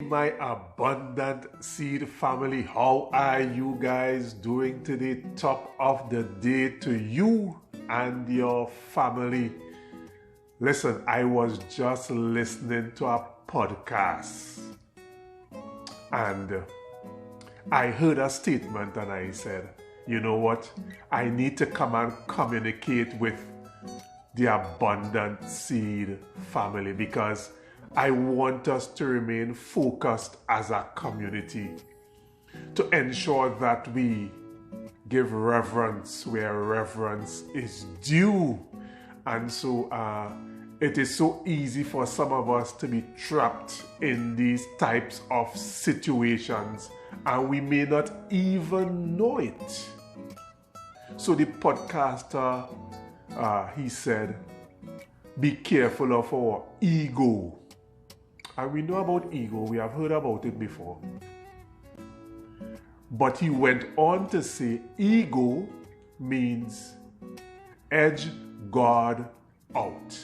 my abundant seed family. How are you guys doing today? Top of the day to you and your family. Listen, I was just listening to a podcast and I heard a statement and I said, you know what? I need to come and communicate with the abundant seed family because I want us to remain focused as a community to ensure that we give reverence where reverence is due. And so it is so easy for some of us to be trapped in these types of situations and we may not even know it. So the podcaster, he said, be careful of our ego. And we know about ego, we have heard about it before. But he went on to say ego means edge God out.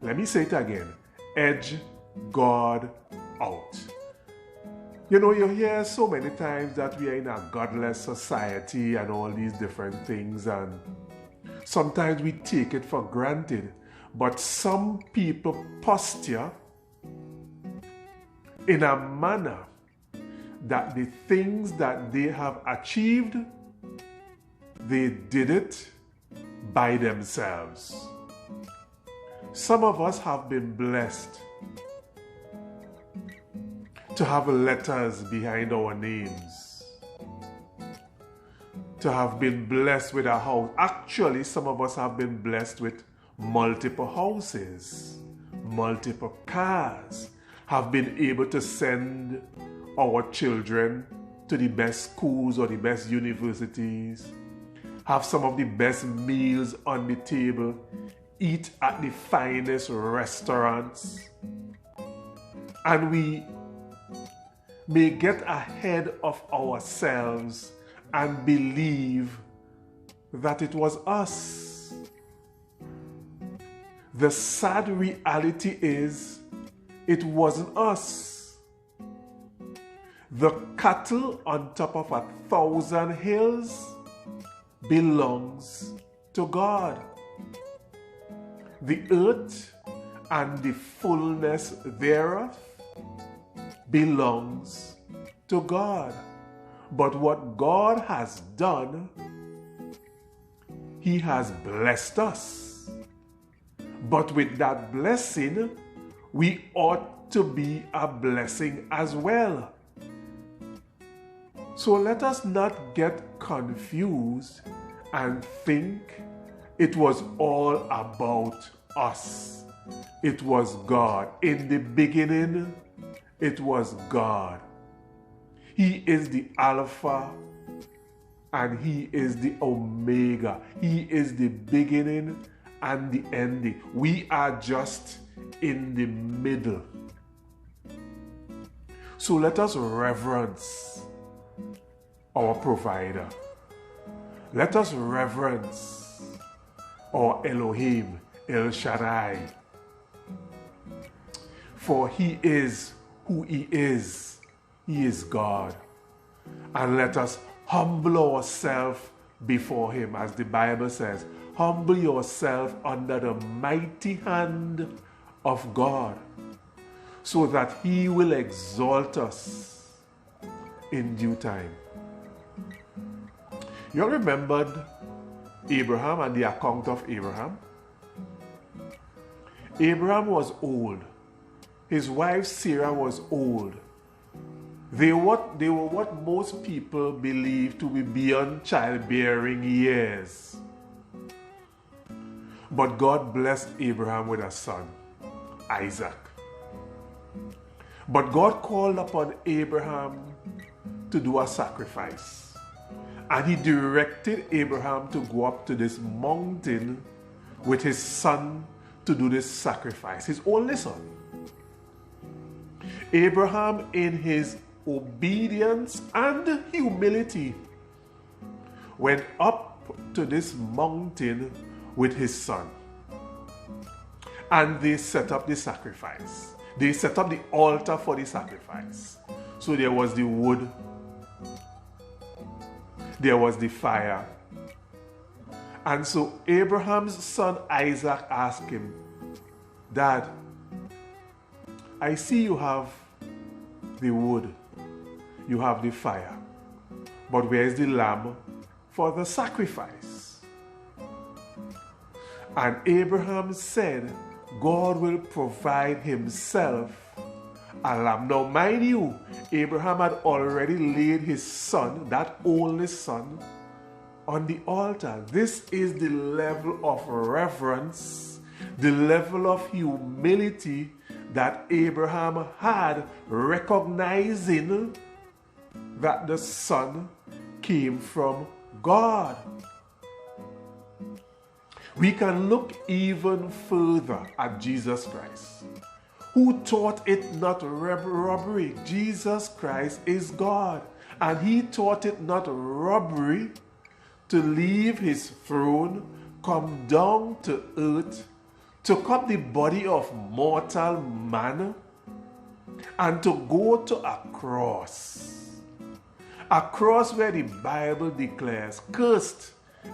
Let me say it again. Edge God out. You know, you hear so many times that we are in a godless society and all these different things, and sometimes we take it for granted. But some people posture in a manner that the things that they have achieved, they did it by themselves. Some of us have been blessed to have letters behind our names, to have been blessed with a house. Actually, some of us have been blessed with multiple houses, multiple cars, have been able to send our children to the best schools or the best universities, have some of the best meals on the table, eat at the finest restaurants, and we may get ahead of ourselves and believe that it was us. The sad reality is it wasn't us. The cattle on top of 1,000 hills belongs to God. The earth and the fullness thereof belongs to God. But what God has done, He has blessed us. But with that blessing, we ought to be a blessing as well. So let us not get confused and think it was all about us. It was God. In the beginning, it was God. He is the Alpha and He is the Omega. He is the beginning and the ending. We are just in the middle. So let us reverence our provider. Let us reverence our Elohim, El Shaddai. For He is who He is. He is God. And let us humble ourselves before Him. As the Bible says, humble yourself under the mighty hand of God, so that He will exalt us in due time. You all remembered Abraham and the account of Abraham? Abraham was old. His wife Sarah was old. They were what most people believe to be beyond childbearing years. But God blessed Abraham with a son, Isaac. But God called upon Abraham to do a sacrifice. And He directed Abraham to go up to this mountain with his son to do this sacrifice, his only son. Abraham, in his obedience and humility, went up to this mountain with his son. And they set up the sacrifice. they set up the altar for the sacrifice. So there was the wood, there was the fire. And so Abraham's son Isaac asked him, Dad, I see you have the wood, you have the fire, but where's the lamb for the sacrifice? And Abraham said, God will provide himself a lamb. Now mind you, Abraham had already laid his son, that only son, on the altar. This is the level of reverence, the level of humility that Abraham had, recognizing that the son came from God. We can look even further at Jesus Christ, who taught it not robbery. Jesus Christ is God, and he taught it not robbery to leave his throne, come down to earth, took up the body of mortal man, and to go to a cross where the Bible declares, cursed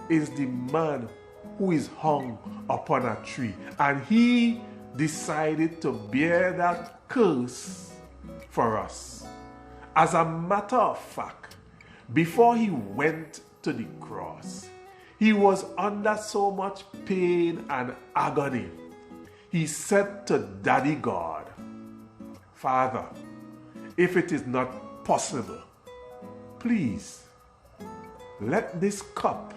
is the man who is hung upon a tree. And he decided to bear that curse for us. As a matter of fact, before he went to the cross, he was under so much pain and agony. He said to Daddy God, Father, if it is not possible, please let this cup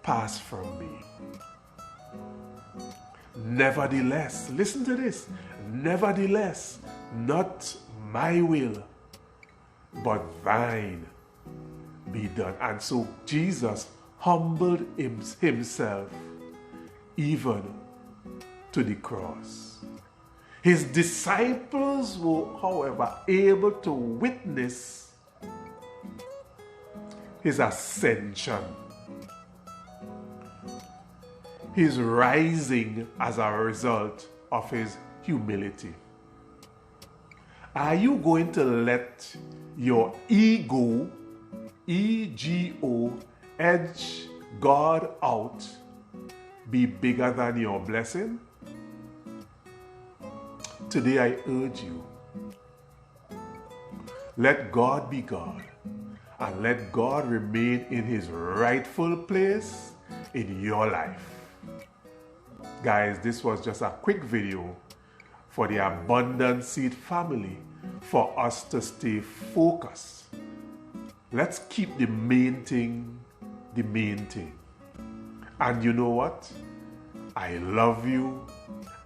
pass from me. Nevertheless, listen to this, nevertheless, not my will, but thine be done. And so Jesus humbled himself even to the cross. His disciples were, however, able to witness his ascension, his rising as a result of his humility. Are you going to let your ego, E.G.O, edge God out, be bigger than your blessing? Today I urge you, let God be God, and let God remain in his rightful place in your life. Guys, this was just a quick video for the Abundant Seed family, for us to stay focused. Let's keep the main thing the main thing. And you know what? I love you,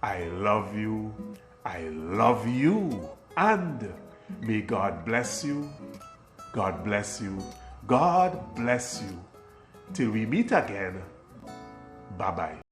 I love you, I love you. And may God bless you, God bless you, God bless you. Till we meet again, bye-bye.